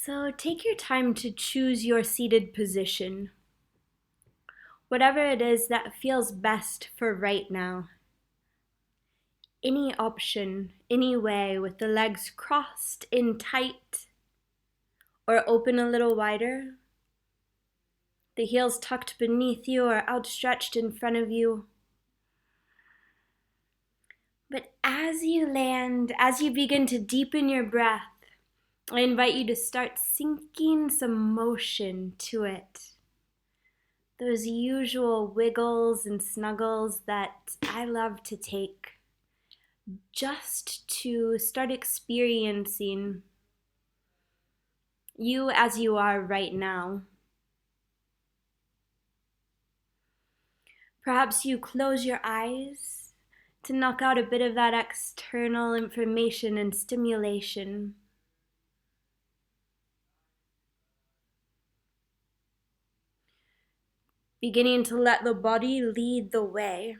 So take your time to choose your seated position, whatever it is that feels best for right now. Any option, any way, with the legs crossed in tight or open a little wider, the heels tucked beneath you or outstretched in front of you. But as you land, as you begin to deepen your breath, I invite you to start sinking some motion to it. Those usual wiggles and snuggles that I love to take just to start experiencing you as you are right now. Perhaps you close your eyes to knock out a bit of that external information and stimulation. Beginning to let the body lead the way.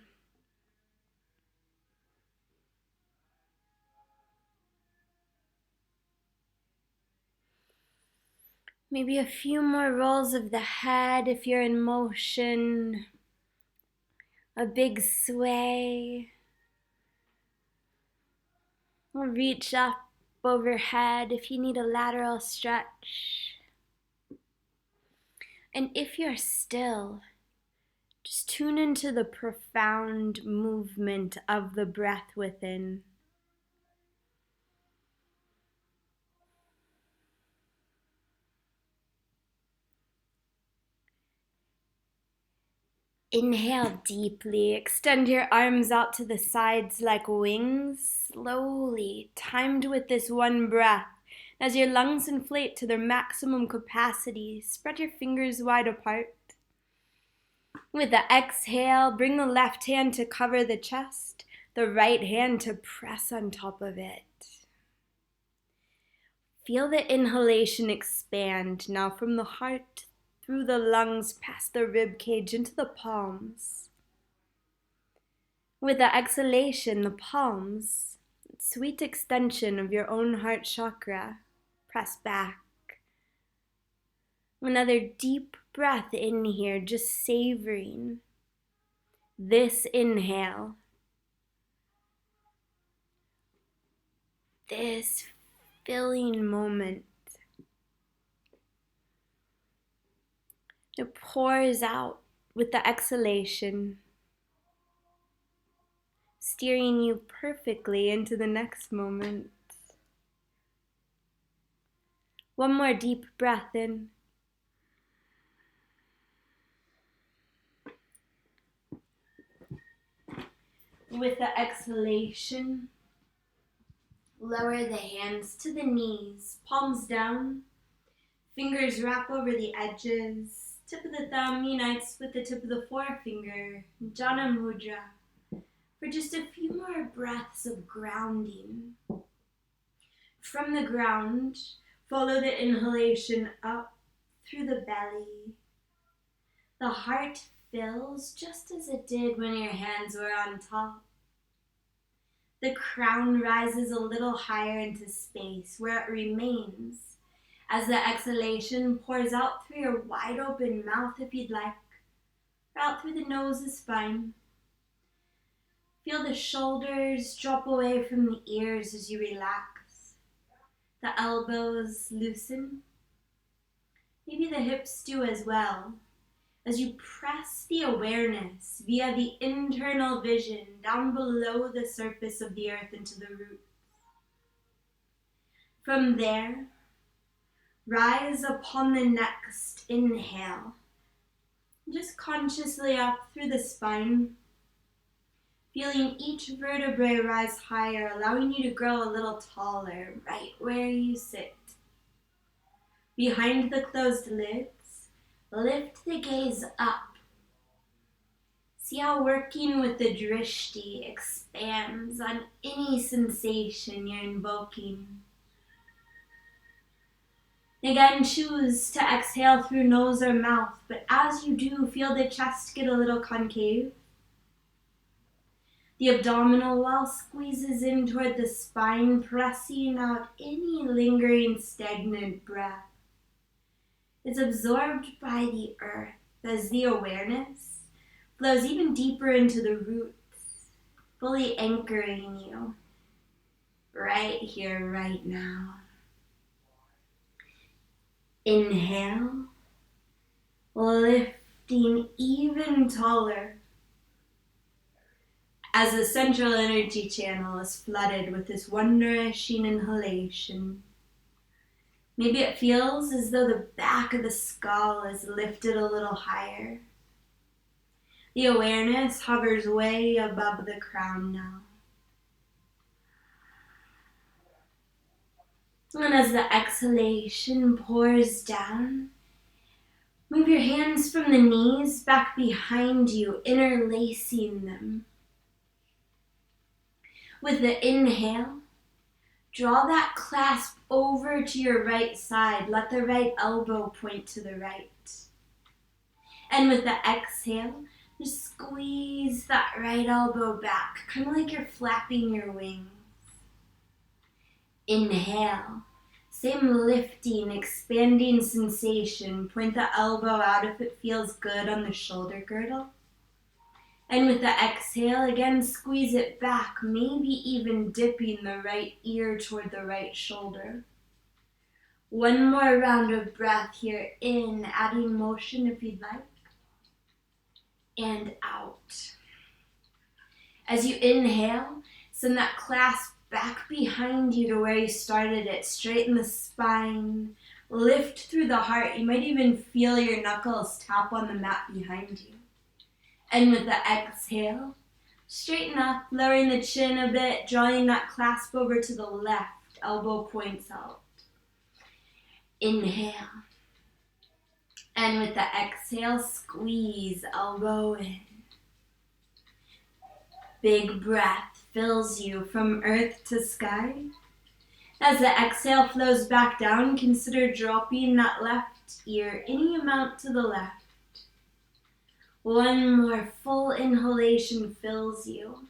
Maybe a few more rolls of the head if you're in motion. A big sway. Or reach up overhead if you need a lateral stretch. And if you're still, just tune into the profound movement of the breath within. Inhale deeply, extend your arms out to the sides like wings, slowly, timed with this one breath. As your lungs inflate to their maximum capacity, spread your fingers wide apart. With the exhale, bring the left hand to cover the chest, the right hand to press on top of it. Feel the inhalation expand now from the heart, through the lungs, past the rib cage, into the palms. With the exhalation, the palms, sweet extension of your own heart chakra, press back. Another deep breath in here, just savoring this inhale, this filling moment. It pours out with the exhalation, steering you perfectly into the next moment. One more deep breath in. With the exhalation, lower the hands to the knees, palms down, fingers wrap over the edges, tip of the thumb unites with the tip of the forefinger, Jana Mudra, for just a few more breaths of grounding. From the ground, follow the inhalation up through the belly. The heart fills just as it did when your hands were on top. The crown rises a little higher into space where it remains as the exhalation pours out through your wide open mouth if you'd like, or out through the nose is fine. Feel the shoulders drop away from the ears as you relax. The elbows loosen. Maybe the hips do as well, as you press the awareness via the internal vision down below the surface of the earth into the roots. From there, rise upon the next inhale, just consciously up through the spine, feeling each vertebrae rise higher, allowing you to grow a little taller right where you sit. Behind the closed lids, lift the gaze up. See how working with the drishti expands on any sensation you're invoking. Again, choose to exhale through nose or mouth, but as you do, feel the chest get a little concave. The abdominal wall squeezes in toward the spine, pressing out any lingering stagnant breath. is absorbed by the earth as the awareness flows even deeper into the roots, fully anchoring you right here, right now. Inhale, lifting even taller as the central energy channel is flooded with this wondrous inhalation. Maybe it feels as though the back of the skull is lifted a little higher. The awareness hovers way above the crown now. And as the exhalation pours down, move your hands from the knees back behind you, interlacing them. With the inhale, draw that clasp over to your right side. Let the right elbow point to the right. And with the exhale, just squeeze that right elbow back, kind of like you're flapping your wings. Inhale. Same lifting, expanding sensation. Point the elbow out if it feels good on the shoulder girdle. And with the exhale, again, squeeze it back, maybe even dipping the right ear toward the right shoulder. One more round of breath here. In, adding motion if you'd like. And out. As you inhale, send that clasp back behind you to where you started it. Straighten the spine. Lift through the heart. You might even feel your knuckles tap on the mat behind you. And with the exhale, straighten up, lowering the chin a bit, drawing that clasp over to the left, elbow points out. Inhale. And with the exhale, squeeze, elbow in. Big breath fills you from earth to sky. As the exhale flows back down, consider dropping that left ear any amount to the left. One more full inhalation fills you.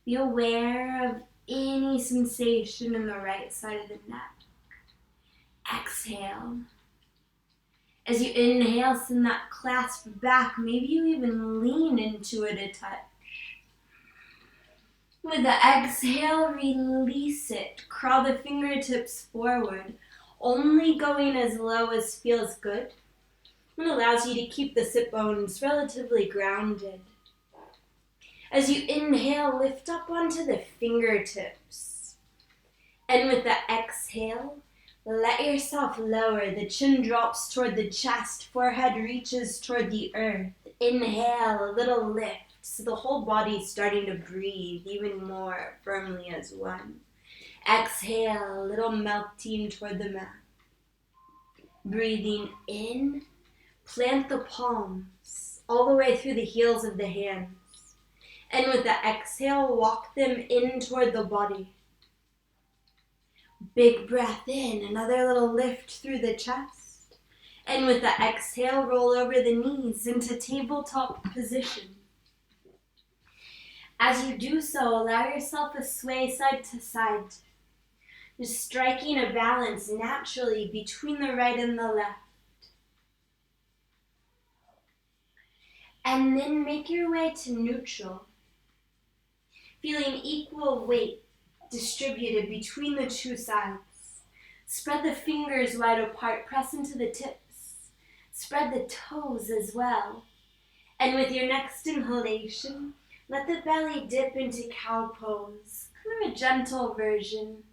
Be aware of any sensation in the right side of the neck. Exhale. As you inhale, send that clasp back. Maybe you even lean into it a touch. With the exhale, release it. Crawl the fingertips forward, only going as low as feels good. It allows you to keep the sit bones relatively grounded. As you inhale, lift up onto the fingertips. And with the exhale, let yourself lower. The chin drops toward the chest, forehead reaches toward the earth. Inhale, a little lift, so the whole body's starting to breathe even more firmly as one. Exhale, a little melting toward the mat. Breathing in. Plant the palms all the way through the heels of the hands. And with the exhale, walk them in toward the body. Big breath in, another little lift through the chest. And with the exhale, roll over the knees into tabletop position. As you do so, allow yourself to sway side to side. Just striking a balance naturally between the right and the left. And then make your way to neutral, feeling equal weight distributed between the two sides. Spread the fingers wide apart, press into the tips. Spread the toes as well. And with your next inhalation, let the belly dip into cow pose, kind of a gentle version.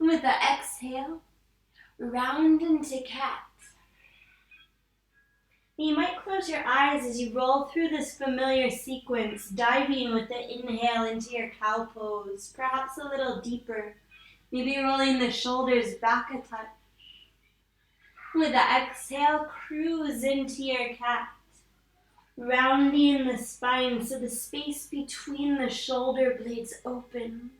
And with the exhale, round into cat. You might close your eyes as you roll through this familiar sequence, diving with the inhale into your cow pose, perhaps a little deeper, maybe rolling the shoulders back a touch. With the exhale, cruise into your cat, rounding the spine so the space between the shoulder blades opens.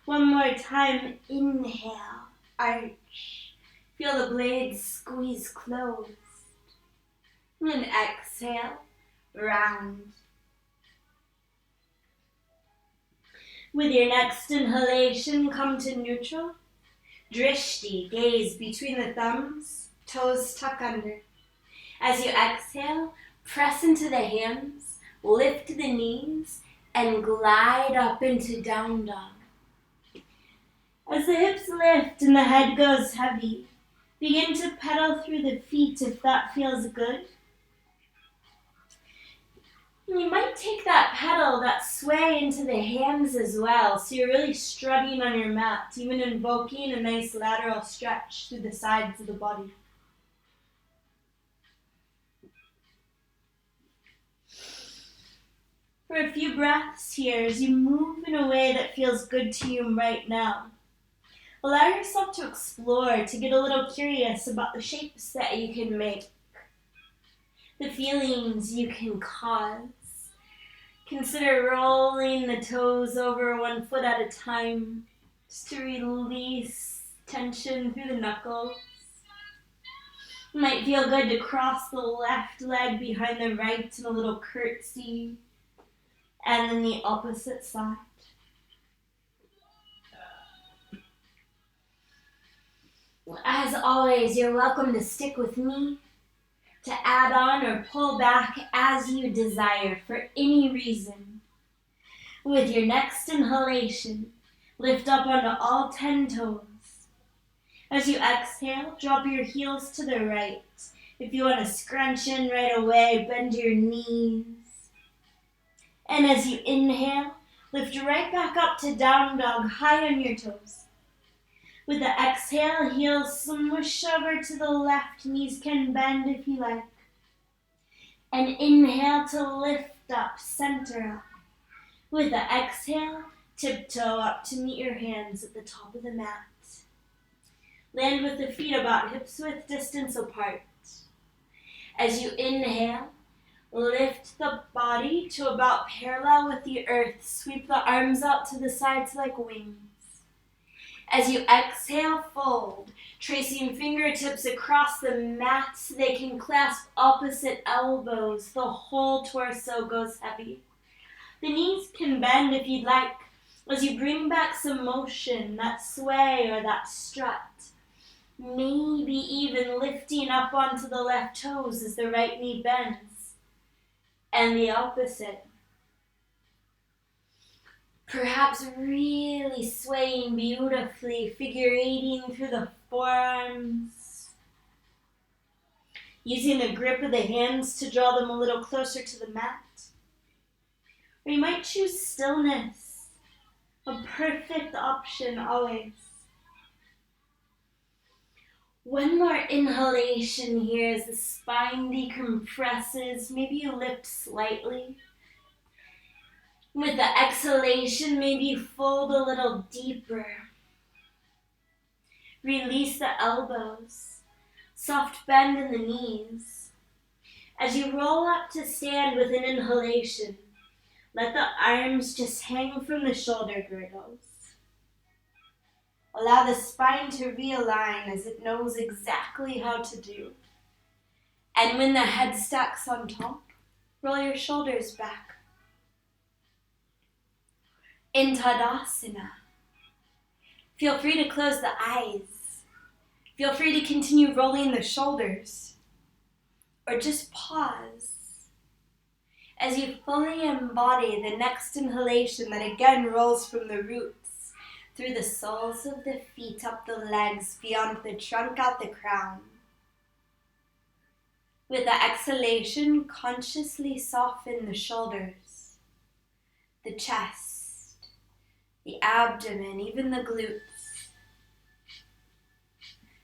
One more time, inhale, arch, feel the blades squeeze closed. And exhale, round. With your next inhalation, come to neutral. Drishti, gaze between the thumbs, toes tuck under. As you exhale, press into the hands, lift the knees, and glide up into down dog. As the hips lift and the head goes heavy, begin to pedal through the feet if that feels good. And you might take that pedal, that sway into the hands as well, so you're really strutting on your mat, even invoking a nice lateral stretch through the sides of the body. For a few breaths here as you move in a way that feels good to you right now. Allow yourself to explore, to get a little curious about the shapes that you can make, the feelings you can cause. Consider rolling the toes over one foot at a time, just to release tension through the knuckles. It might feel good to cross the left leg behind the right in a little curtsy, and then the opposite side. As always, you're welcome to stick with me, to add on or pull back as you desire for any reason. With your next inhalation, lift up onto all 10 toes. As you exhale, drop your heels to the right. If you want to scrunch in right away, bend your knees. And as you inhale, lift right back up to down dog, high on your toes. With the exhale, heels smush over to the left, knees can bend if you like. And inhale to lift up, center up. With the exhale, tiptoe up to meet your hands at the top of the mat. Land with the feet about hips width distance apart. As you inhale, lift the body to about parallel with the earth. Sweep the arms out to the sides like wings. As you exhale, fold, tracing fingertips across the mat so they can clasp opposite elbows. The whole torso goes heavy. The knees can bend if you'd like, as you bring back some motion, that sway or that strut. Maybe even lifting up onto the left toes as the right knee bends. And the opposite. Perhaps really swaying beautifully, figure eighting through the forearms. Using the grip of the hands to draw them a little closer to the mat. Or you might choose stillness, a perfect option always. One more inhalation here as the spine decompresses. Maybe you lift slightly. With the exhalation, maybe you fold a little deeper. Release the elbows. Soft bend in the knees. As you roll up to stand with an inhalation, let the arms just hang from the shoulder girdles. Allow the spine to realign as it knows exactly how to do. And when the head stacks on top, roll your shoulders back. In Tadasana, feel free to close the eyes. Feel free to continue rolling the shoulders. Or just pause as you fully embody the next inhalation that again rolls from the roots, through the soles of the feet, up the legs, beyond the trunk, out the crown. With the exhalation, consciously soften the shoulders, the chest, the abdomen, even the glutes.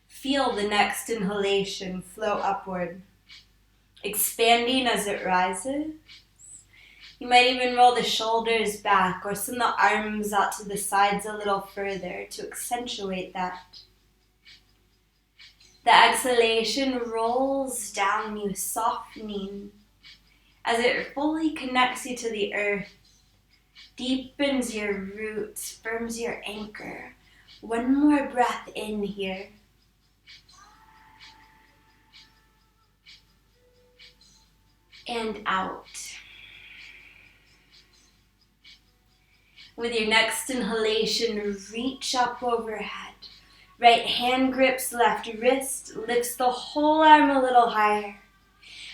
Feel the next inhalation flow upward, expanding as it rises. You might even roll the shoulders back or send the arms out to the sides a little further to accentuate that. The exhalation rolls down you, softening as it fully connects you to the earth, deepens your roots, firms your anchor. One more breath in here. And out. With your next inhalation, reach up overhead. Right hand grips left wrist, lifts the whole arm a little higher.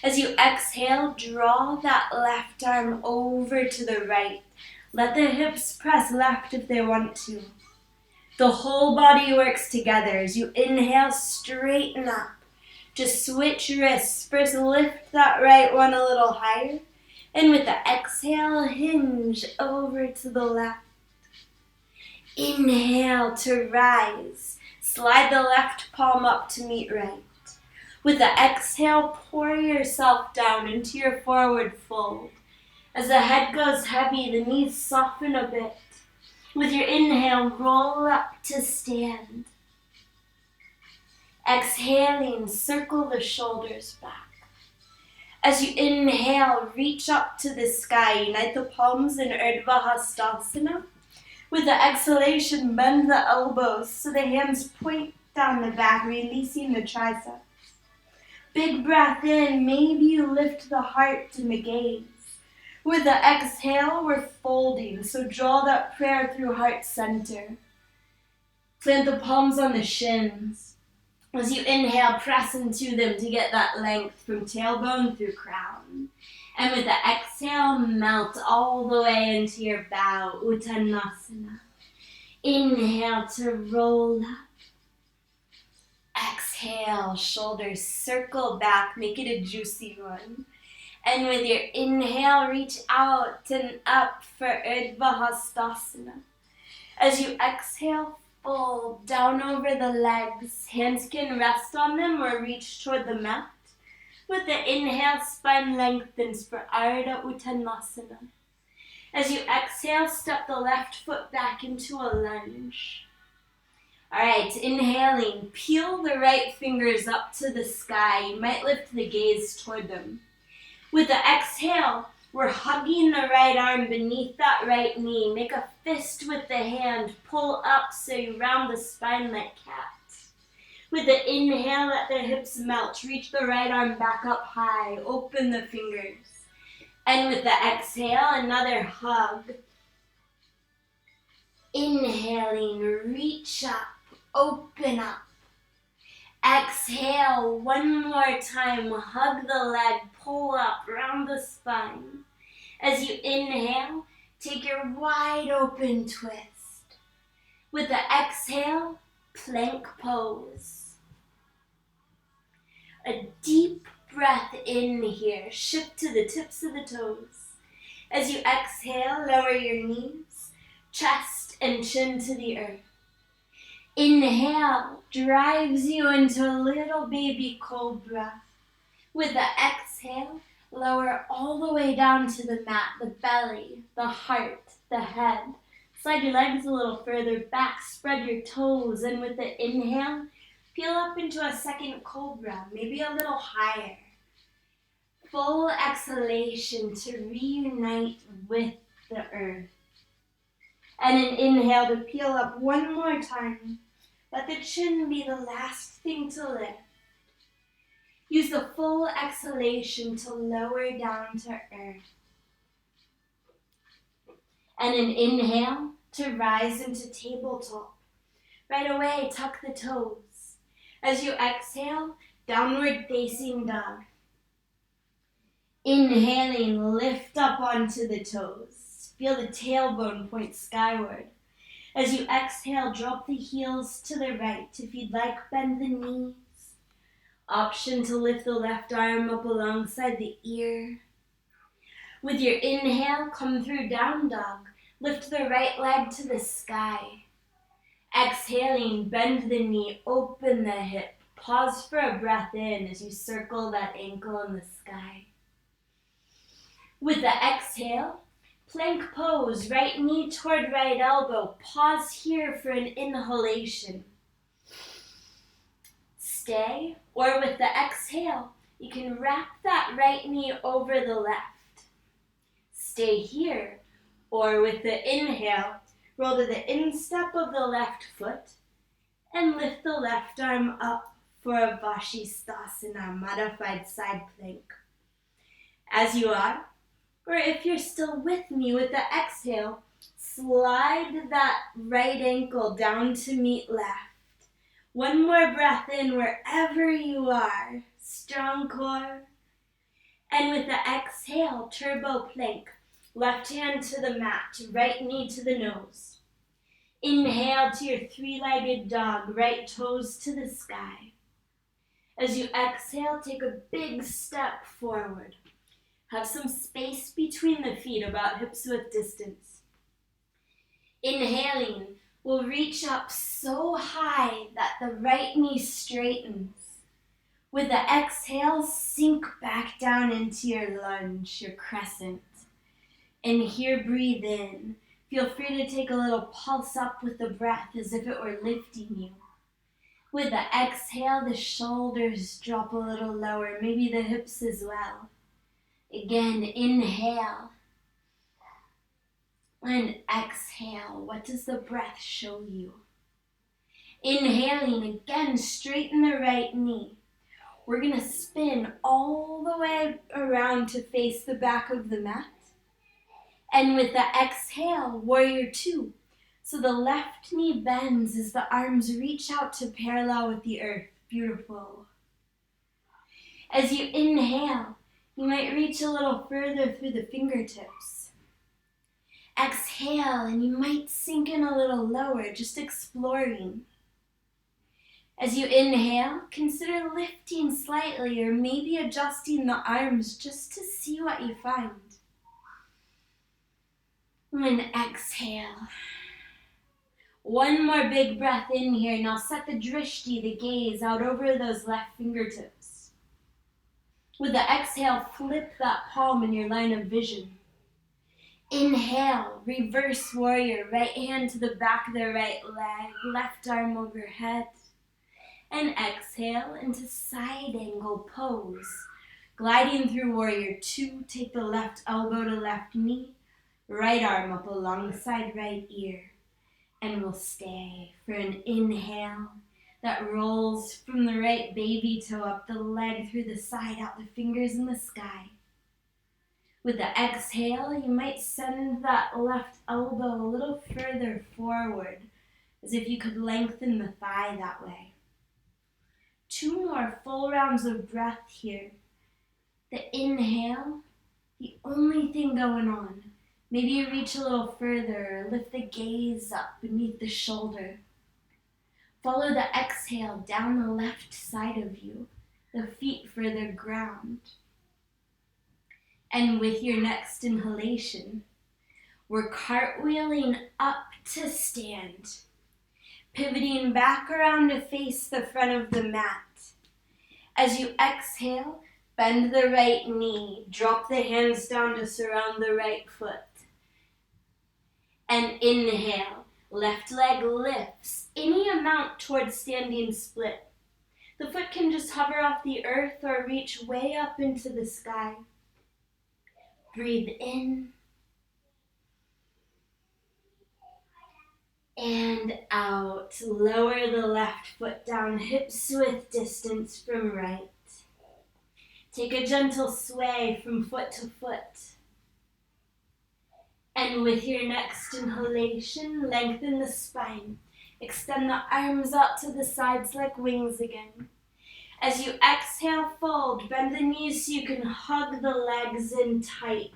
As you exhale, draw that left arm over to the right. Let the hips press left if they want to. The whole body works together. As you inhale, straighten up. Just switch wrists. First, lift that right one a little higher. And with the exhale, hinge over to the left. Inhale to rise. Slide the left palm up to meet right. With the exhale, pour yourself down into your forward fold. As the head goes heavy, the knees soften a bit. With your inhale, roll up to stand. Exhaling, circle the shoulders back. As you inhale, reach up to the sky. Unite the palms in Urdhva Hastasana. With the exhalation, bend the elbows so the hands point down the back, releasing the triceps. Big breath in, maybe you lift the heart to the gaze. With the exhale, we're folding, so draw that prayer through heart center. Plant the palms on the shins. As you inhale, press into them to get that length from tailbone through crown. And with the exhale, melt all the way into your bow, Uttanasana. Inhale to roll up. Exhale, shoulders circle back, make it a juicy one. And with your inhale, reach out and up for Urdhva Hastasana. As you exhale, fold down over the legs. Hands can rest on them or reach toward the mat. With the inhale, spine lengthens for Ardha Uttanasana. As you exhale, step the left foot back into a lunge. Alright, inhaling, peel the right fingers up to the sky. You might lift the gaze toward them. With the exhale, we're hugging the right arm beneath that right knee. Make a fist with the hand. Pull up so you round the spine like cat. With the inhale, let the hips melt. Reach the right arm back up high. Open the fingers. And with the exhale, another hug. Inhaling, reach up. Open up. Exhale, one more time. Hug the leg, pull up, round the spine. As you inhale, take your wide open twist. With the exhale, plank pose. A deep breath in here. Shift to the tips of the toes. As you exhale, lower your knees, chest and chin to the earth. Inhale drives you into a little baby cobra. With the exhale, lower all the way down to the mat, the belly, the heart, the head. Slide your legs a little further back, spread your toes, and with the inhale, peel up into a second cobra, maybe a little higher. Full exhalation to reunite with the earth. And an inhale to peel up one more time. Let the chin be the last thing to lift. Use the full exhalation to lower down to earth. And an inhale to rise into tabletop. Right away, tuck the toes. As you exhale, downward facing dog. Inhaling, lift up onto the toes. Feel the tailbone point skyward. As you exhale, drop the heels to the right. If you'd like, bend the knees. Option to lift the left arm up alongside the ear. With your inhale, come through down dog. Lift the right leg to the sky. Exhaling, bend the knee, open the hip. Pause for a breath in as you circle that ankle in the sky. With the exhale, plank pose, right knee toward right elbow. Pause here for an inhalation. Stay, or with the exhale, you can wrap that right knee over the left. Stay here, or with the inhale, roll to the instep of the left foot and lift the left arm up for a Vashisthasana, modified side plank. As you are, or if you're still with me with the exhale, slide that right ankle down to meet left. One more breath in wherever you are. Strong core. And with the exhale, turbo plank. Left hand to the mat, right knee to the nose. Inhale to your three-legged dog, right toes to the sky. As you exhale, take a big step forward. Have some space between the feet, about hips-width distance. Inhaling, we'll reach up so high that the right knee straightens. With the exhale, sink back down into your lunge, your crescent. And here, breathe in. Feel free to take a little pulse up with the breath as if it were lifting you. With the exhale, the shoulders drop a little lower, maybe the hips as well. Again, inhale. And exhale. What does the breath show you? Inhaling, again, straighten the right knee. We're going to spin all the way around to face the back of the mat. And with the exhale, warrior two. So the left knee bends as the arms reach out to parallel with the earth. Beautiful. As you inhale, you might reach a little further through the fingertips. Exhale, and you might sink in a little lower, just exploring. As you inhale, consider lifting slightly or maybe adjusting the arms just to see what you find. And exhale. One more big breath in here. Now set the drishti, the gaze, out over those left fingertips. With the exhale, flip that palm in your line of vision. Inhale, reverse warrior, right hand to the back of the right leg, left arm overhead. And exhale into side angle pose. Gliding through warrior two, take the left elbow to left knee, right arm up alongside right ear. And we'll stay for an inhale that rolls from the right baby toe up the leg through the side, out the fingers in the sky. With the exhale, you might send that left elbow a little further forward, as if you could lengthen the thigh that way. 2 more full rounds of breath here. The inhale, the only thing going on. Maybe you reach a little further, or lift the gaze up beneath the shoulder. Follow the exhale down the left side of you, the feet further ground. And with your next inhalation, we're cartwheeling up to stand, pivoting back around to face the front of the mat. As you exhale, bend the right knee, drop the hands down to surround the right foot. And inhale, left leg lifts any amount towards standing split. The foot can just hover off the earth or reach way up into the sky. Breathe in and out. Lower the left foot down, hips width distance from right. Take a gentle sway from foot to foot. And with your next inhalation, lengthen the spine. Extend the arms out to the sides like wings again. As you exhale, fold. Bend the knees so you can hug the legs in tight.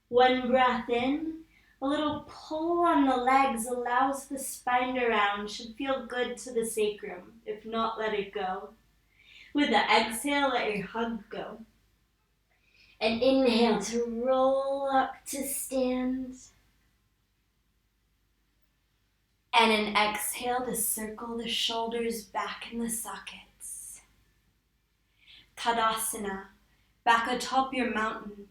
1 breath in. A little pull on the legs allows the spine to round. Should feel good to the sacrum. If not, let it go. With the exhale, let your hug go. And inhale to roll up to stand. And an exhale to circle the shoulders back in the sockets. Tadasana, back atop your mountain.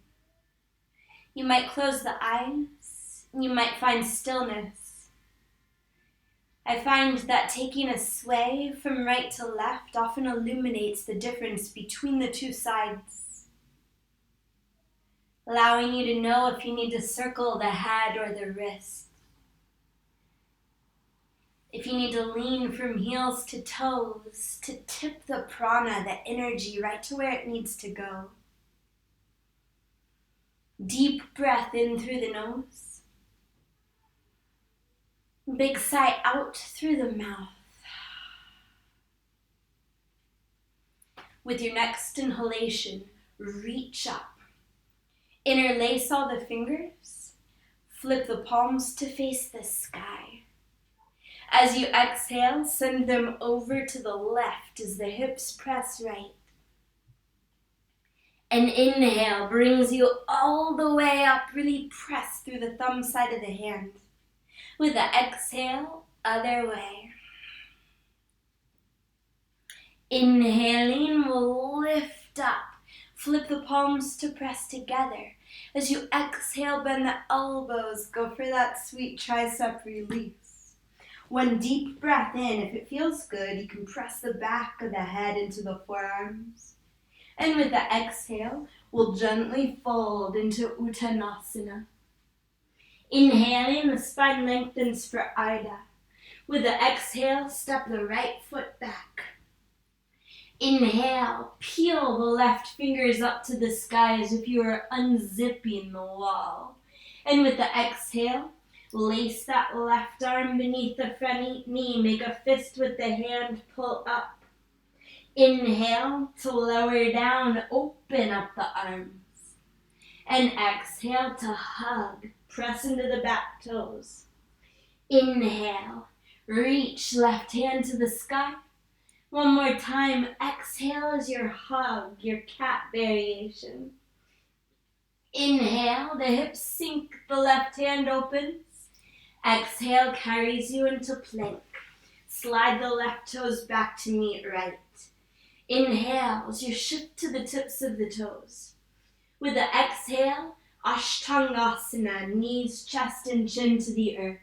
You might close the eyes. You might find stillness. I find that taking a sway from right to left often illuminates the difference between the two sides, allowing you to know if you need to circle the head or the wrist, if you need to lean from heels to toes to tip the prana, the energy, right to where it needs to go. Deep breath in through the nose. Big sigh out through the mouth. With your next inhalation, reach up. Interlace all the fingers. Flip the palms to face the sky. As you exhale, send them over to the left as the hips press right. An inhale brings you all the way up, really press through the thumb side of the hand. With the exhale, other way. Inhaling, we'll lift up. Flip the palms to press together. As you exhale, bend the elbows. Go for that sweet tricep release. One deep breath in. If it feels good, you can press the back of the head into the forearms. And with the exhale, we'll gently fold into Uttanasana. Inhaling, the spine lengthens for Ardha. With the exhale, step the right foot back. Inhale, peel the left fingers up to the sky as if you were unzipping the wall. And with the exhale, lace that left arm beneath the front knee. Make a fist with the hand, pull up. Inhale to lower down, open up the arms. And exhale to hug, press into the back toes. Inhale, reach left hand to the sky. One more time, exhale as your hug, your cat variation. Inhale, the hips sink, the left hand opens. Exhale carries you into plank. Slide the left toes back to meet right. Inhale as you shift to the tips of the toes. With the exhale, Ashtangasana, knees, chest, and chin to the earth.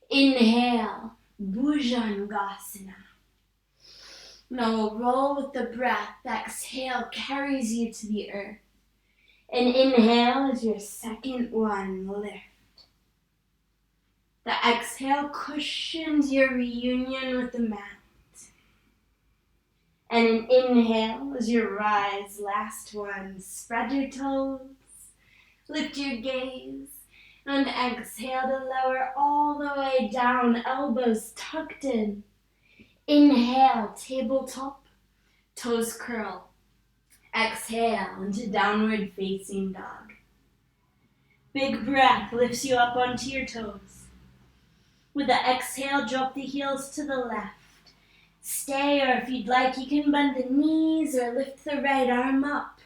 Inhale, Bhujangasana. Now we'll roll with the breath. Exhale carries you to the earth. And inhale is your second one, lift. The exhale cushions your reunion with the mat. And an inhale as you rise, last one. Spread your toes, lift your gaze, and exhale to lower all the way down, elbows tucked in. Inhale, tabletop, toes curl. Exhale into downward facing dog. Big breath lifts you up onto your toes. With the exhale, drop the heels to the left. Stay, or if you'd like, you can bend the knees or lift the right arm up.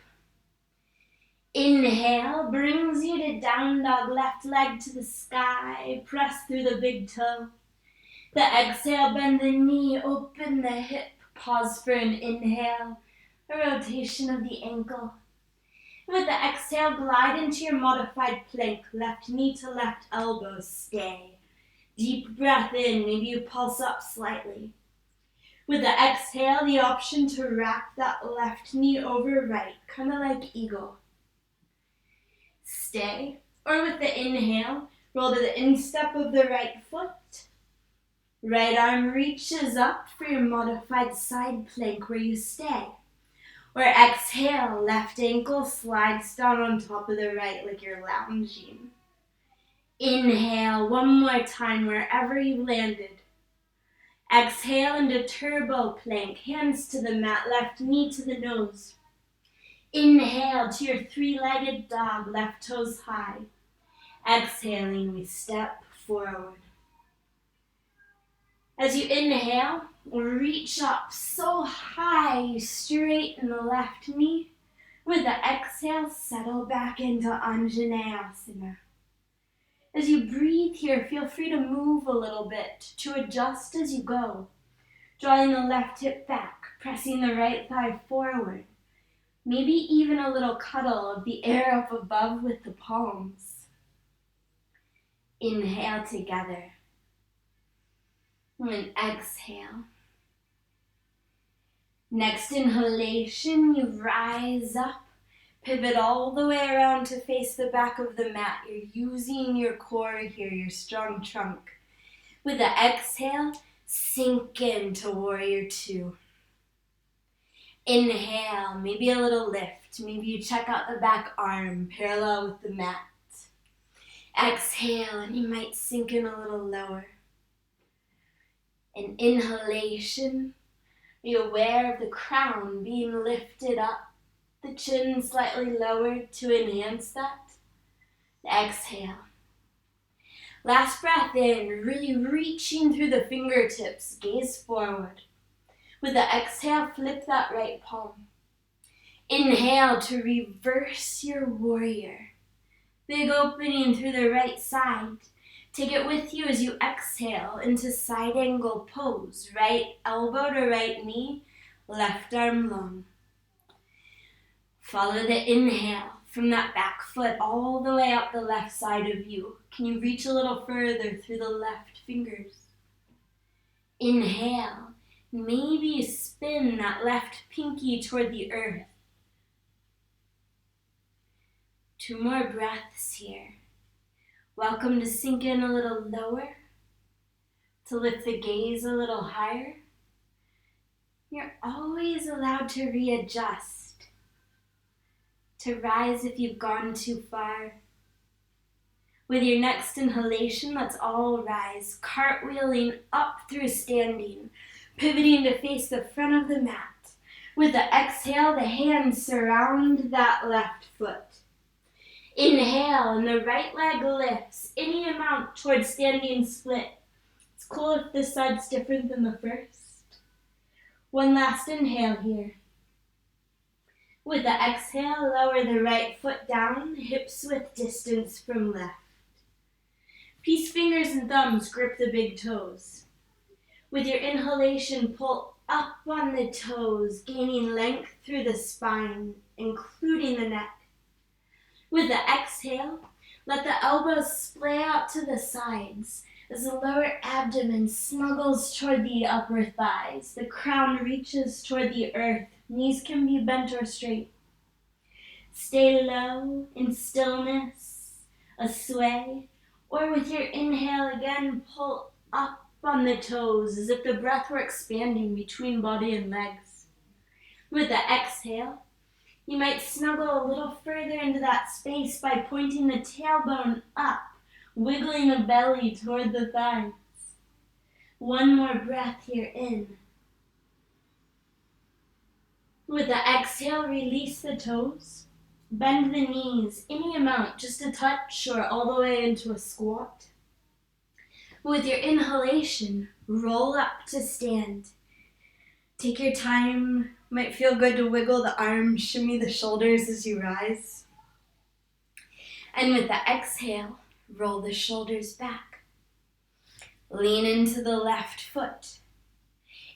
Inhale brings you to down dog, left leg to the sky. Press through the big toe. The exhale, bend the knee, open the hip. Pause for an inhale, a rotation of the ankle. With the exhale, glide into your modified plank. Left knee to left elbow, stay. Deep breath in, maybe you pulse up slightly. With the exhale, the option to wrap that left knee over right, kind of like eagle. Stay, or with the inhale, roll to the instep of the right foot. Right arm reaches up for your modified side plank where you stay. Or exhale, left ankle slides down on top of the right like you're lounging. Inhale, one more time wherever you landed. Exhale into turbo plank, hands to the mat, left knee to the nose. Inhale to your three-legged dog, left toes high. Exhaling, we step forward. As you inhale, reach up so high you straighten the left knee. With the exhale, settle back into Anjaneyasana. As you breathe here, feel free to move a little bit, to adjust as you go. Drawing the left hip back, pressing the right thigh forward. Maybe even a little cuddle of the air up above with the palms. Inhale together. And exhale. Next inhalation, you rise up. Pivot all the way around to face the back of the mat. You're using your core here, your strong trunk. With the exhale, sink into warrior two. Inhale, maybe a little lift. Maybe you check out the back arm, parallel with the mat. Exhale, and you might sink in a little lower. An inhalation, Be aware of the crown being lifted up, the chin slightly lowered to enhance that. Exhale. Last breath in, really reaching through the fingertips, gaze forward. With the exhale, flip that right palm. Inhale to reverse your warrior. Big opening through the right side. Take it with you as you exhale into side angle pose. Right elbow to right knee, left arm long. Follow the inhale from that back foot all the way up the left side of you. Can you reach a little further through the left fingers? Inhale. Maybe spin that left pinky toward the earth. 2 more breaths here. Welcome to sink in a little lower, to lift the gaze a little higher. You're always allowed to readjust, to rise if you've gone too far. With your next inhalation, let's all rise, cartwheeling up through standing, pivoting to face the front of the mat. With the exhale, the hands surround that left foot. Inhale, and the right leg lifts any amount towards standing split. It's cool if this side's different than the first. One last inhale here. With the exhale, lower the right foot down, hips width distance from left. Peace fingers and thumbs grip the big toes. With your inhalation, pull up on the toes, gaining length through the spine, including the neck. With the exhale, let the elbows splay out to the sides as the lower abdomen snuggles toward the upper thighs. The crown reaches toward the earth. Knees can be bent or straight. Stay low in stillness, a sway, or with your inhale again, pull up on the toes as if the breath were expanding between body and legs. With the exhale, you might snuggle a little further into that space by pointing the tailbone up, wiggling the belly toward the thighs. One more breath here in. With the exhale, release the toes. Bend the knees any amount, just a touch or all the way into a squat. With your inhalation, roll up to stand. Take your time. Might feel good to wiggle the arms, shimmy the shoulders as you rise. And with the exhale, roll the shoulders back. Lean into the left foot.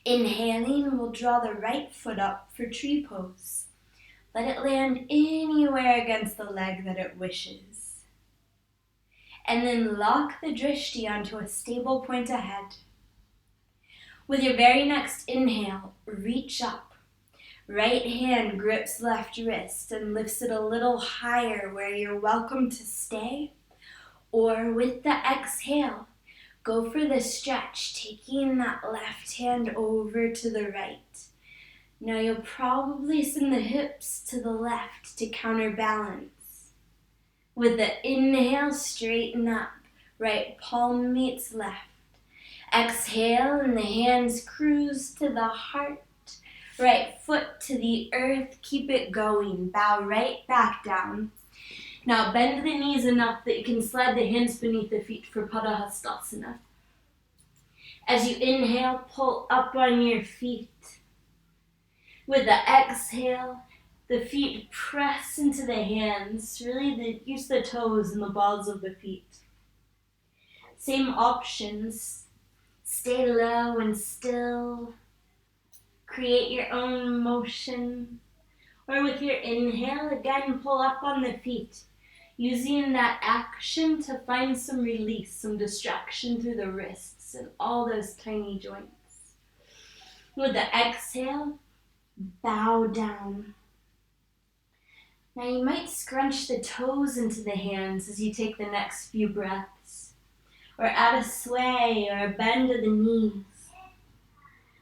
Inhaling, we'll draw the right foot up for tree pose. Let it land anywhere against the leg that it wishes. And then lock the drishti onto a stable point ahead. With your very next inhale, reach up. Right hand grips left wrist and lifts it a little higher where you're welcome to stay. Or with the exhale, go for the stretch, taking that left hand over to the right. Now you'll probably send the hips to the left to counterbalance. With the inhale, straighten up. Right palm meets left. Exhale and the hands cruise to the heart. Right foot to the earth, keep it going. Bow right back down. Now bend the knees enough that you can slide the hands beneath the feet for Padahastasana. As you inhale, pull up on your feet. With the exhale, the feet press into the hands. Really use the toes and the balls of the feet. Same options. Stay low and still. Create your own motion. Or with your inhale, again, pull up on the feet. Using that action to find some release, some distraction through the wrists and all those tiny joints. With the exhale, bow down. Now you might scrunch the toes into the hands as you take the next few breaths. Or add a sway or a bend of the knees.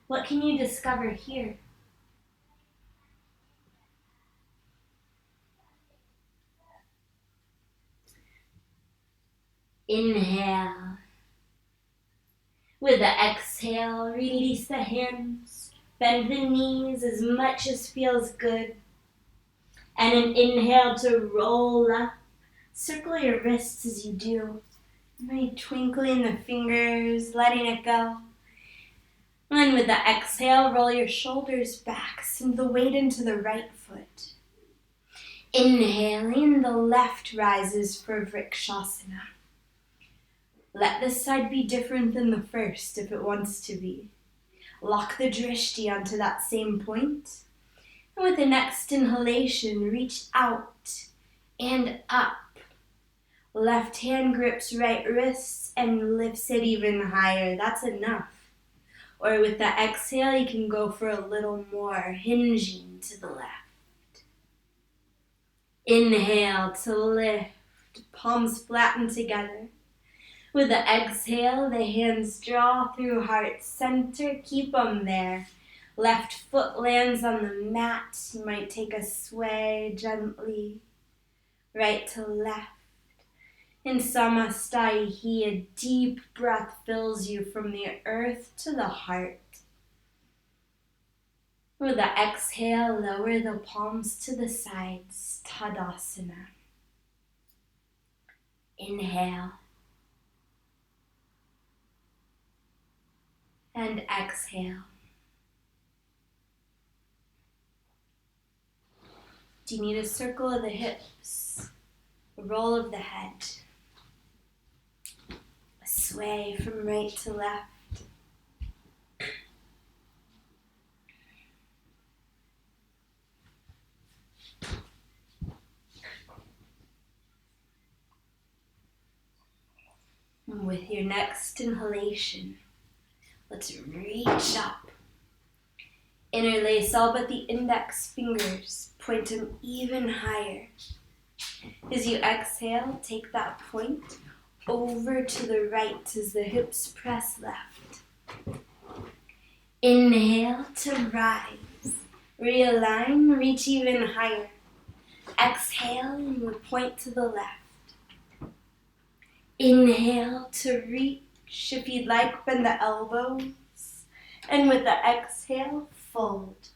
What can you discover here? Inhale. With the exhale, release the hands. Bend the knees as much as feels good. And an inhale to roll up. Circle your wrists as you do. Maybe twinkling the fingers, letting it go. And with the exhale, roll your shoulders back. Send the weight into the right foot. Inhaling, the left rises for Vrikshasana. Let this side be different than the first if it wants to be. Lock the drishti onto that same point. And with the next inhalation, reach out and up. Left hand grips right wrist and lifts it even higher. That's enough. Or with the exhale, you can go for a little more, hinging to the left. Inhale to lift, palms flatten together. With the exhale, the hands draw through heart center. Keep them there. Left foot lands on the mat. You might take a sway gently, right to left. In Samastaihi, a deep breath fills you from the earth to the heart. With the exhale, lower the palms to the sides, Tadasana. Inhale. And exhale. Do you need a circle of the hips? A roll of the head? A sway from right to left? And with your next inhalation, let's reach up. Interlace all but the index fingers. Point them even higher. As you exhale, take that point over to the right as the hips press left. Inhale to rise. Realign, reach even higher. Exhale and we'll point to the left. Inhale to reach. If you'd like, bend the elbows. And with the exhale, fold.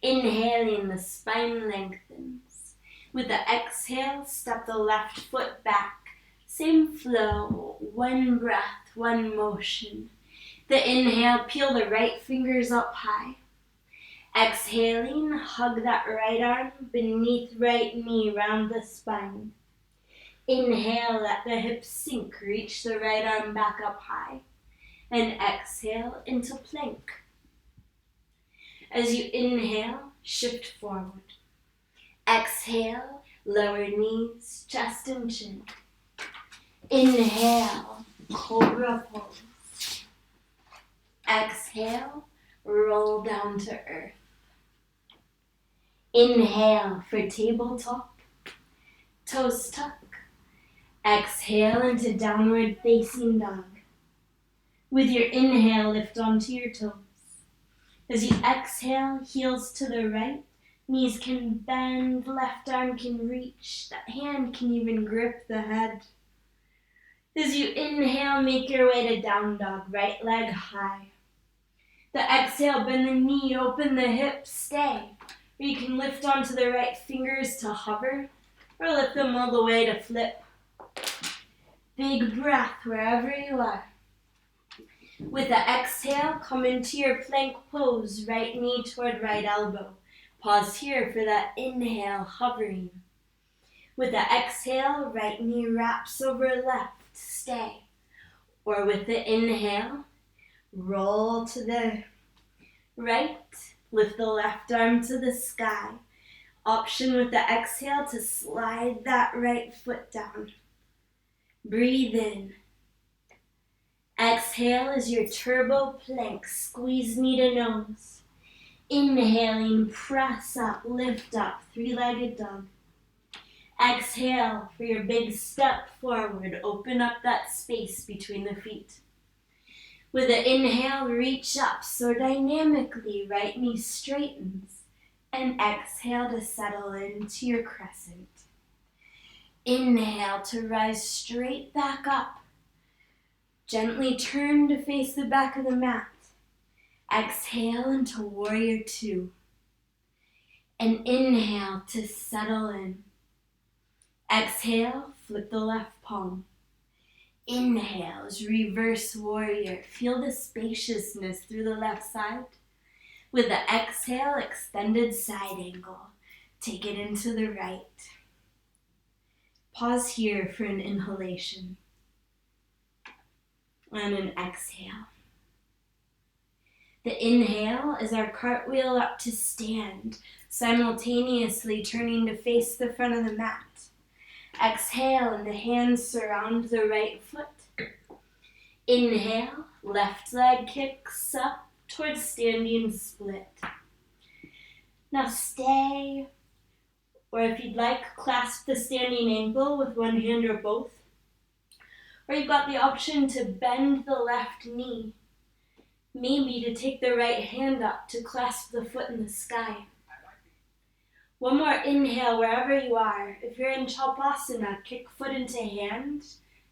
Inhaling, the spine lengthens. With the exhale, step the left foot back. Same flow, one breath, one motion. The inhale, peel the right fingers up high. Exhaling, hug that right arm beneath right knee, round the spine. Inhale, let the hips sink, reach the right arm back up high. And exhale into plank. As you inhale, shift forward. Exhale, lower knees, chest and chin. Inhale, cobra pose. Exhale, roll down to earth. Inhale for tabletop, toes tuck. Exhale into downward facing dog. With your inhale, lift onto your toes. As you exhale, heels to the right, knees can bend, left arm can reach, that hand can even grip the head. As you inhale, make your way to down dog, right leg high. The exhale, bend the knee, open the hips, stay. Or you can lift onto the right fingers to hover, or lift them all the way to flip. Big breath wherever you are. With the exhale, come into your plank pose, right knee toward right elbow. Pause here for that inhale, hovering. With the exhale, right knee wraps over left, stay. Or with the inhale, roll to the right, lift the left arm to the sky. Option with the exhale to slide that right foot down. Breathe in. Exhale as your turbo plank, squeeze knee to nose. Inhaling, press up, lift up, three-legged dog. Exhale for your big step forward, open up that space between the feet. With an inhale, reach up, so dynamically, right knee straightens. And exhale to settle into your crescent. Inhale to rise straight back up. Gently turn to face the back of the mat. Exhale into warrior two. And inhale to settle in. Exhale, flip the left palm. Inhale as reverse warrior. Feel the spaciousness through the left side. With the exhale, extended side angle. Take it into the right. Pause here for an inhalation. And an exhale. The inhale is our cartwheel up to stand, simultaneously turning to face the front of the mat. Exhale and the hands surround the right foot. Inhale, left leg kicks up towards standing split. Now stay, or if you'd like, clasp the standing ankle with one hand or both. Or you've got the option to bend the left knee. Maybe to take the right hand up to clasp the foot in the sky. One more inhale wherever you are. If you're in Shalabhasana, kick foot into hand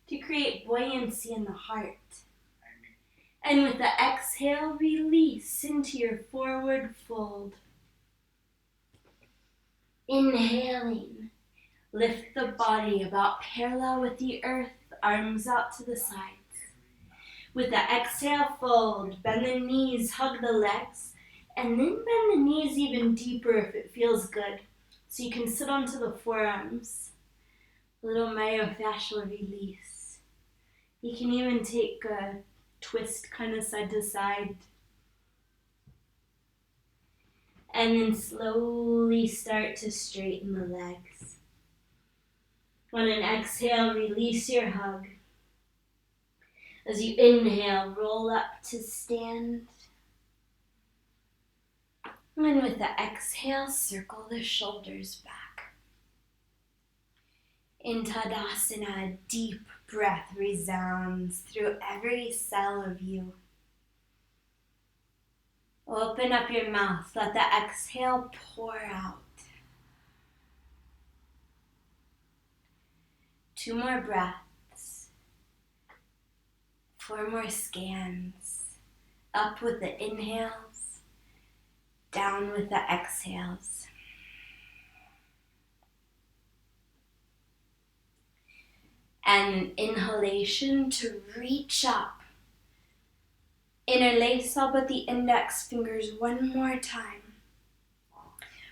to create buoyancy in the heart. And with the exhale, release into your forward fold. Inhaling, lift the body about parallel with the earth, arms out to the sides. With the exhale, fold, bend the knees, hug the legs, and then bend the knees even deeper if it feels good. So you can sit onto the forearms. A little myofascial release. You can even take a twist kind of side to side. And then slowly start to straighten the legs. On an exhale, release your hug. As you inhale, roll up to stand. And with the exhale, circle the shoulders back. In Tadasana, a deep breath resounds through every cell of you. Open up your mouth, let the exhale pour out. 2 more breaths. 4 more scans. Up with the inhales, down with the exhales. And an inhalation to reach up. Interlace all but the index fingers one more time.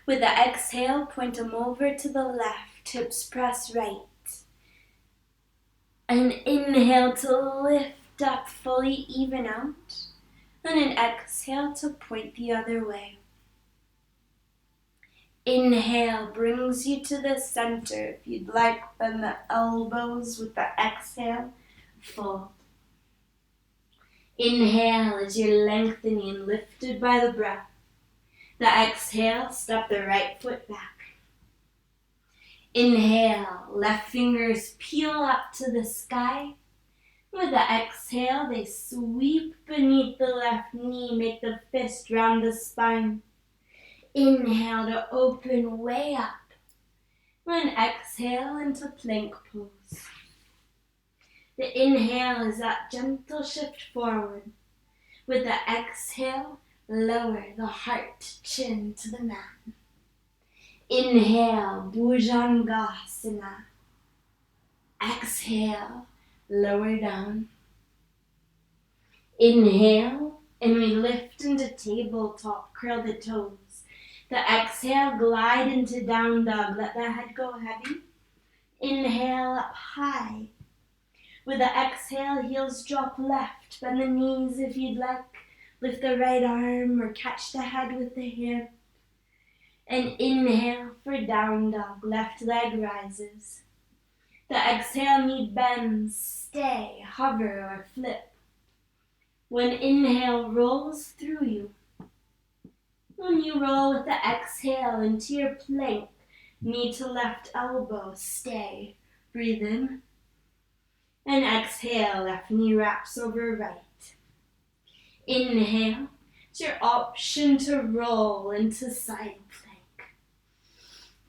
With the exhale, point them over to the left, hips press right. And inhale to lift up, fully even out. And an exhale to point the other way. Inhale brings you to the center. If you'd like, bend the elbows with the exhale, fold. Inhale as you're lengthening, lifted by the breath. The exhale, step the right foot back. Inhale, left fingers peel up to the sky. With the exhale, they sweep beneath the left knee, make the fist round the spine. Inhale to open way up. And exhale into plank pose. The inhale is that gentle shift forward. With the exhale, lower the heart, chin to the mat. Inhale, Bhujangasana. Exhale, lower down. Inhale, and we lift into tabletop, curl the toes. The exhale, glide into down dog. Let the head go heavy. Inhale, up high. With the exhale, heels drop left. Bend the knees if you'd like. Lift the right arm or catch the head with the hand. And inhale for down dog. Left leg rises. The exhale, knee bends. Stay, hover, or flip. When inhale rolls through you. When you roll with the exhale into your plank, knee to left elbow, stay. Breathe in. And exhale, left knee wraps over right. Inhale, it's your option to roll into side plank.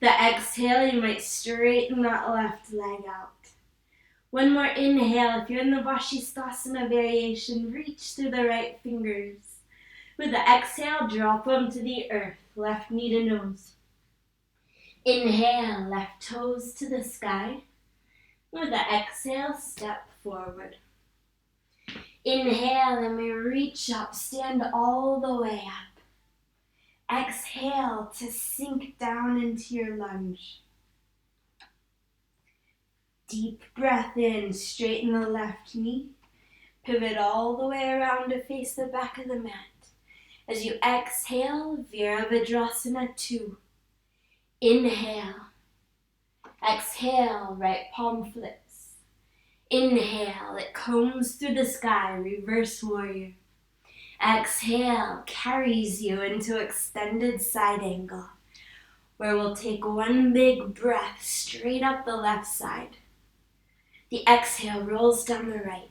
The exhale, you might straighten that left leg out. One more inhale, if you're in the Vashisthasana variation, reach through the right fingers. With the exhale, drop them to the earth, left knee to nose. Inhale, left toes to the sky. With the exhale, step forward. Inhale, and we reach up, stand all the way up. Exhale to sink down into your lunge. Deep breath in, straighten the left knee. Pivot all the way around to face the back of the mat. As you exhale, Virabhadrasana 2. Inhale. Exhale, right palm flips. Inhale, it combs through the sky, reverse warrior. Exhale, carries you into extended side angle, where we'll take one big breath straight up the left side. The exhale rolls down the right.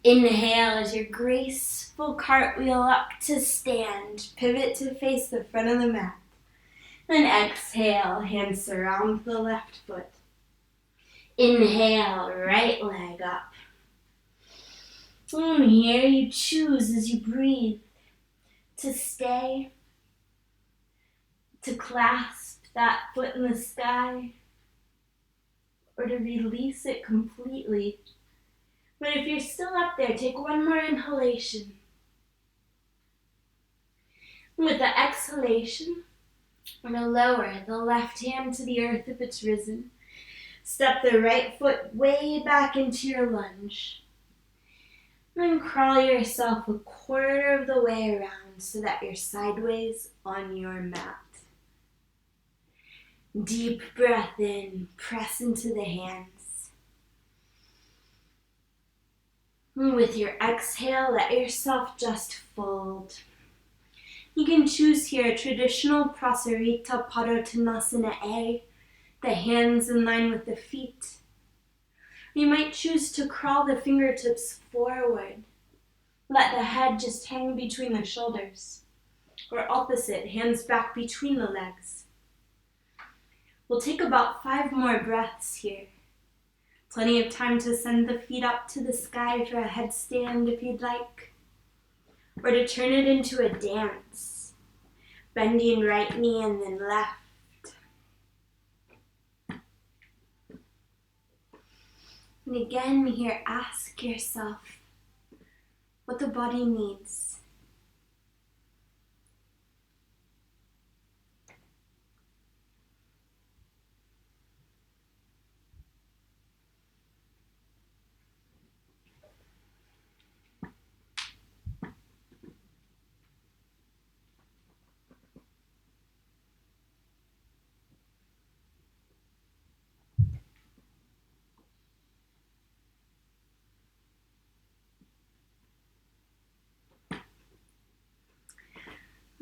Inhale as your graceful cartwheel up to stand. Pivot to face the front of the mat. Then exhale, hands surround the left foot. Inhale, right leg up. And here you choose as you breathe to stay, to clasp that foot in the sky, or to release it completely. But if you're still up there, take one more inhalation. With the exhalation, we're going to lower the left hand to the earth if it's risen. Step the right foot way back into your lunge. Then crawl yourself a quarter of the way around so that you're sideways on your mat. Deep breath in, press into the hands. With your exhale, let yourself just fold. You can choose here traditional Prasarita Padottanasana A, the hands in line with the feet. You might choose to crawl the fingertips forward. Let the head just hang between the shoulders. Or opposite, hands back between the legs. We'll take about 5 more breaths here. Plenty of time to send the feet up to the sky for a headstand if you'd like. Or to turn it into a dance. Bending right knee and then left. And again here, ask yourself what the body needs.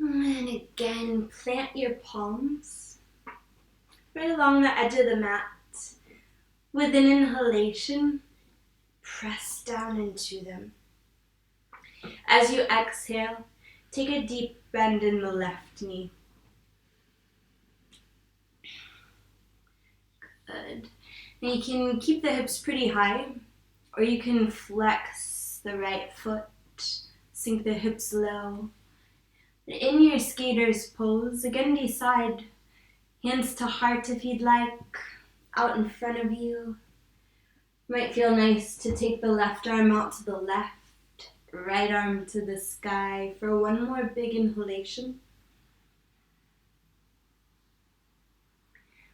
And again, plant your palms right along the edge of the mat. With an inhalation, press down into them. As you exhale, take a deep bend in the left knee. Good. And you can keep the hips pretty high, or you can flex the right foot, sink the hips low. In your skater's pose, again decide, hands to heart if you'd like, out in front of you. Might feel nice to take the left arm out to the left, right arm to the sky for one more big inhalation.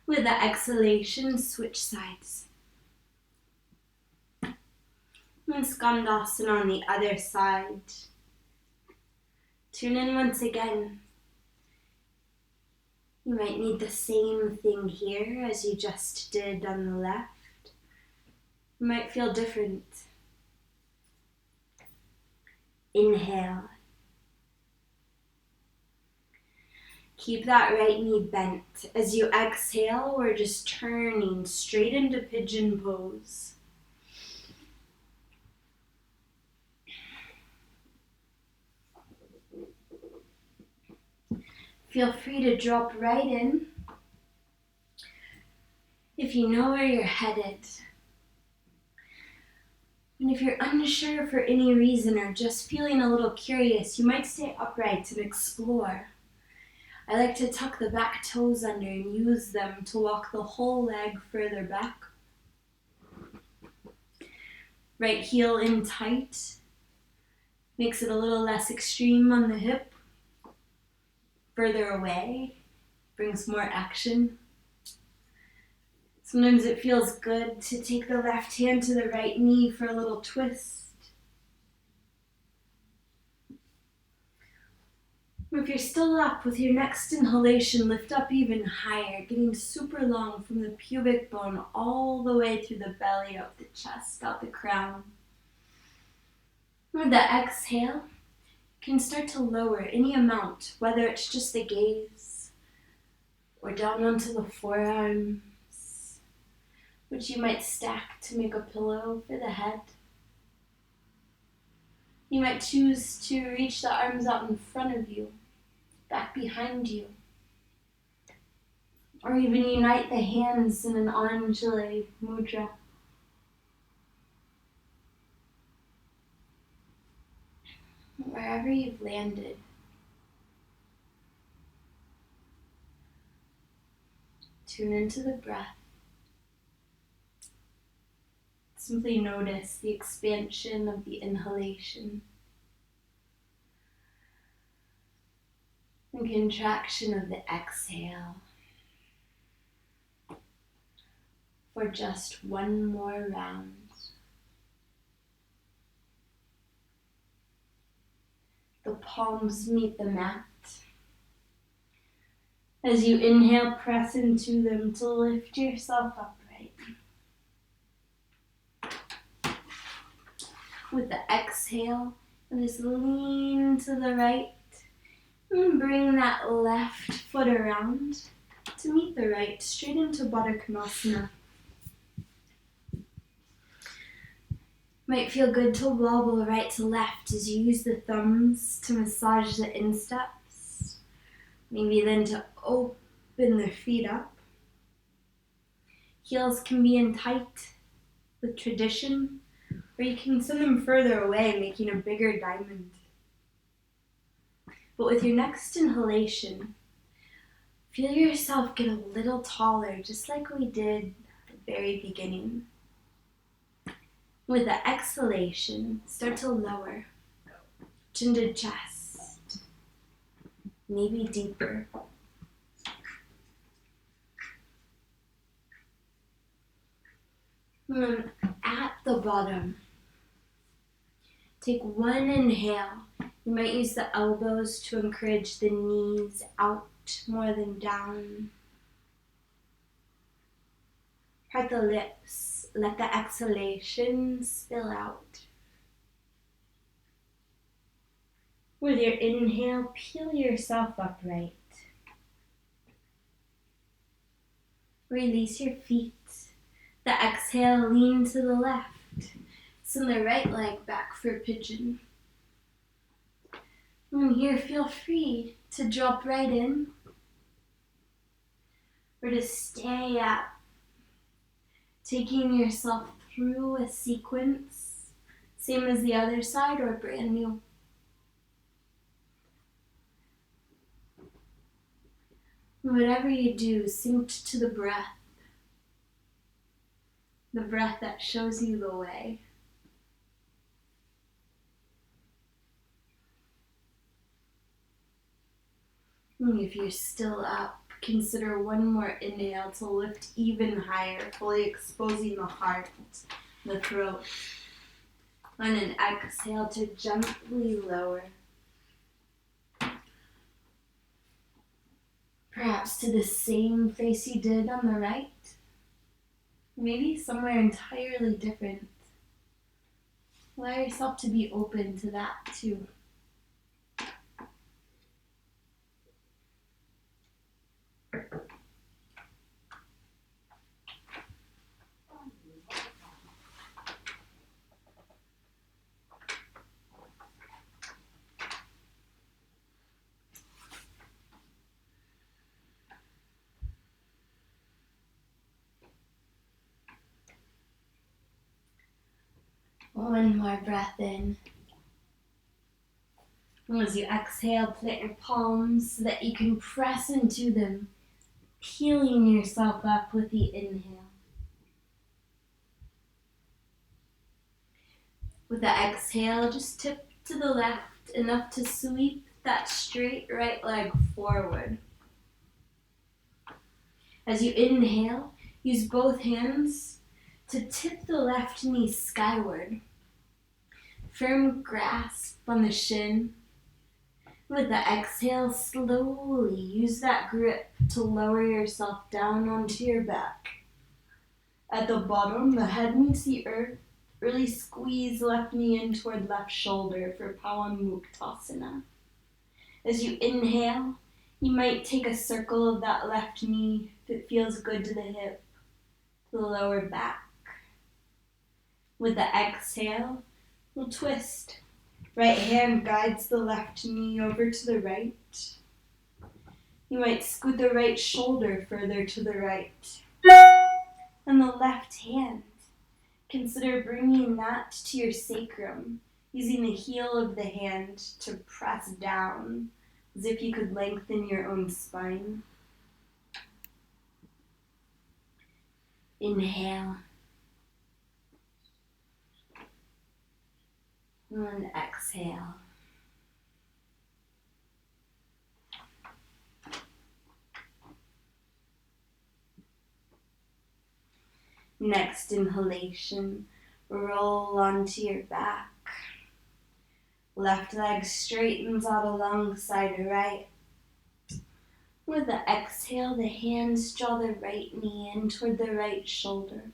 With the exhalation, switch sides. And Skandasana on the other side. Tune in once again. You might need the same thing here as you just did on the left. It might feel different. Inhale. Keep that right knee bent. As you exhale, we're just turning straight into pigeon pose. Feel free to drop right in if you know where you're headed. And if you're unsure for any reason or just feeling a little curious, you might stay upright and explore. I like to tuck the back toes under and use them to walk the whole leg further back. Right heel in tight. Makes it a little less extreme on the hip. Further away. Brings more action. Sometimes it feels good to take the left hand to the right knee for a little twist. If you're still up, with your next inhalation, lift up even higher, getting super long from the pubic bone all the way through the belly, up the chest, out the crown. With the exhale, you can start to lower any amount, whether it's just the gaze or down onto the forearms, which you might stack to make a pillow for the head. You might choose to reach the arms out in front of you, back behind you, or even unite the hands in an Anjali mudra. Wherever you've landed, tune into the breath. Simply notice the expansion of the inhalation and contraction of the exhale for just one more round. The palms meet the mat. As you inhale, press into them to lift yourself upright. With the exhale, just lean to the right and bring that left foot around to meet the right, straight into Baddha Konasana. Might feel good to wobble right to left as you use the thumbs to massage the insteps. Maybe then to open the feet up. Heels can be in tight with tradition, or you can send them further away, making a bigger diamond. But with your next inhalation, feel yourself get a little taller, just like we did at the very beginning. With the exhalation, start to lower, chin to chest, maybe deeper. And then at the bottom, take one inhale. You might use the elbows to encourage the knees out more than down. Part the lips. Let the exhalation spill out. With your inhale, peel yourself upright. Release your feet. The exhale, lean to the left. Send the right leg back for pigeon. And here, feel free to drop right in or to stay up. Taking yourself through a sequence, same as the other side or brand new. Whatever you do, sink to the breath that shows you the way. And if you're still up, consider one more inhale to lift even higher, fully exposing the heart, the throat. On an exhale to gently lower. Perhaps to the same face you did on the right. Maybe somewhere entirely different. Allow yourself to be open to that too. One more breath in. And as you exhale, plant your palms so that you can press into them, peeling yourself up with the inhale. With the exhale, just tip to the left enough to sweep that straight right leg forward. As you inhale, use both hands to tip the left knee skyward. Firm grasp on the shin. With the exhale, slowly use that grip to lower yourself down onto your back. At the bottom, the head meets the earth. Really squeeze left knee in toward left shoulder for Pawanmuktasana. As you inhale, you might take a circle of that left knee if it feels good to the hip, to the lower back. With the exhale, we'll twist. Right hand guides the left knee over to the right. You might scoot the right shoulder further to the right. And the left hand, consider bringing that to your sacrum, using the heel of the hand to press down, as if you could lengthen your own spine. Inhale. And exhale. Next inhalation, roll onto your back. Left leg straightens out alongside right. With the exhale, the hands draw the right knee in toward the right shoulder.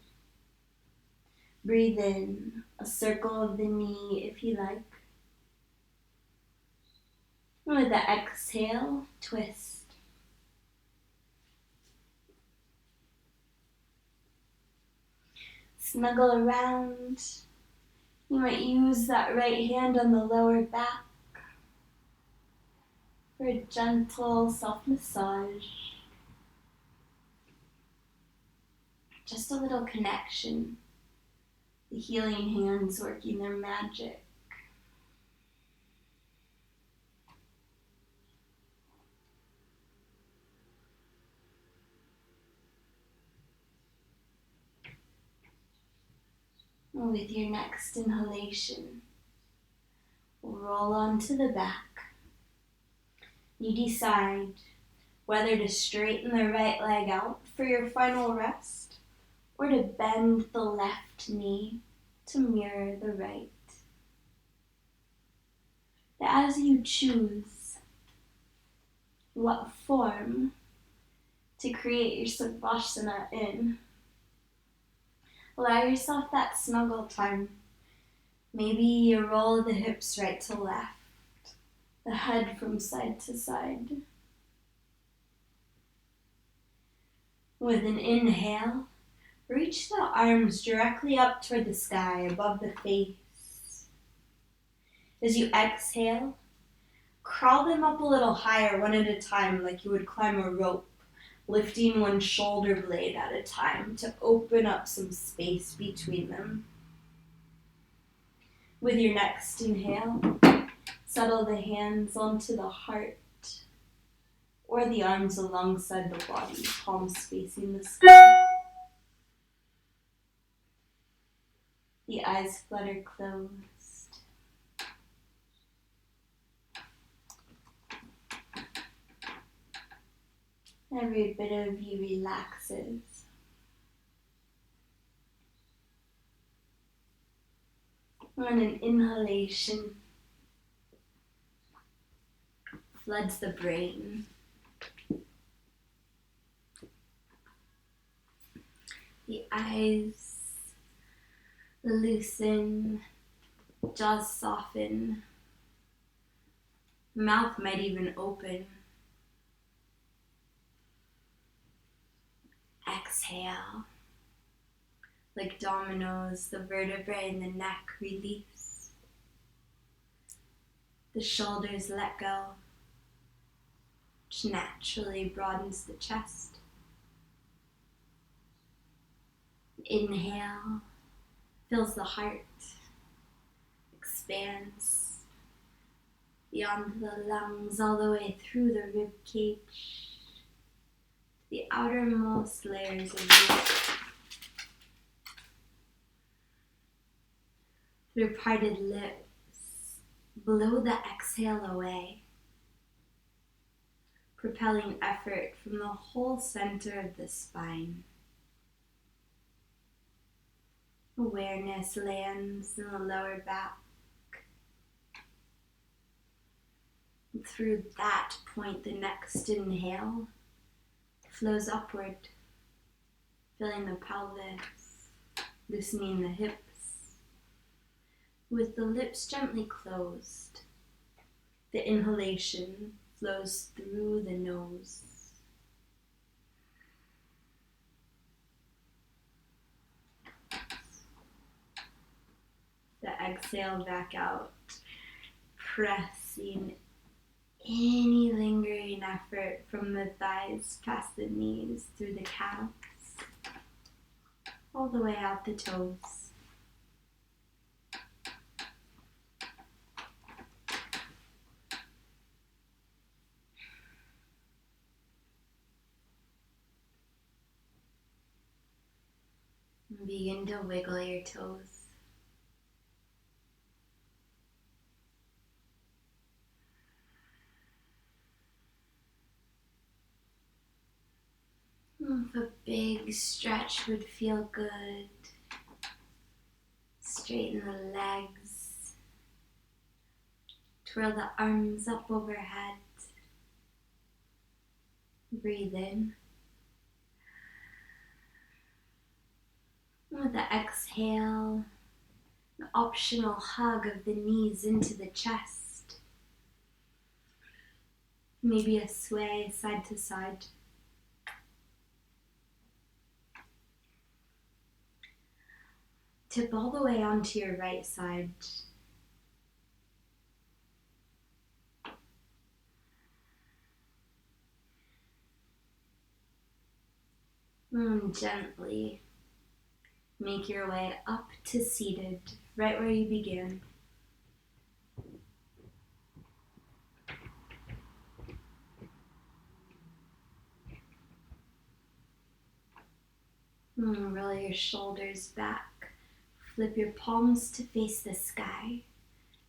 Breathe in, a circle of the knee if you like. With the exhale, twist. Snuggle around. You might use that right hand on the lower back for a gentle self-massage. Just a little connection. The healing hands working their magic. And with your next inhalation, roll onto the back. You decide whether to straighten the right leg out for your final rest or to bend the left knee to mirror the right. As you choose what form to create your Savasana in, allow yourself that snuggle time. Maybe you roll the hips right to left, the head from side to side. With an inhale, reach the arms directly up toward the sky above the face. As you exhale, crawl them up a little higher one at a time like you would climb a rope, lifting one shoulder blade at a time to open up some space between them. With your next inhale, settle the hands onto the heart or the arms alongside the body, palms facing the sky. The eyes flutter closed. Every bit of you relaxes. On an inhalation, floods the brain. The eyes loosen, jaws soften, mouth might even open. Exhale. Like dominoes, the vertebrae in the neck release. The shoulders let go, which naturally broadens the chest. Inhale fills the heart. expands beyond the lungs, all the way through the rib cage, the outermost layers of you. Through parted lips, blow the exhale away, propelling effort from the whole center of the spine. Awareness lands in the lower back. Through that point, the next inhale flows upward, filling the pelvis, loosening the hips. With the lips gently closed, the inhalation flows through the nose. The exhale back out, pressing any lingering effort from the thighs past the knees, through the calves, all the way out the toes. Begin to wiggle your toes. If a big stretch would feel good, straighten the legs, twirl the arms up overhead, breathe in. With the exhale, an optional hug of the knees into the chest. Maybe a sway side to side. Tip all the way onto your right side. And gently make your way up to seated, right where you began. And roll your shoulders back. Flip your palms to face the sky.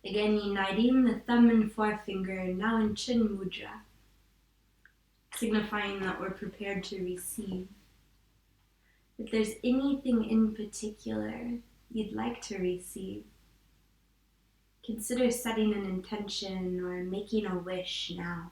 Again, uniting the thumb and forefinger, now in Chin Mudra, signifying that we're prepared to receive. If there's anything in particular you'd like to receive, consider setting an intention or making a wish now.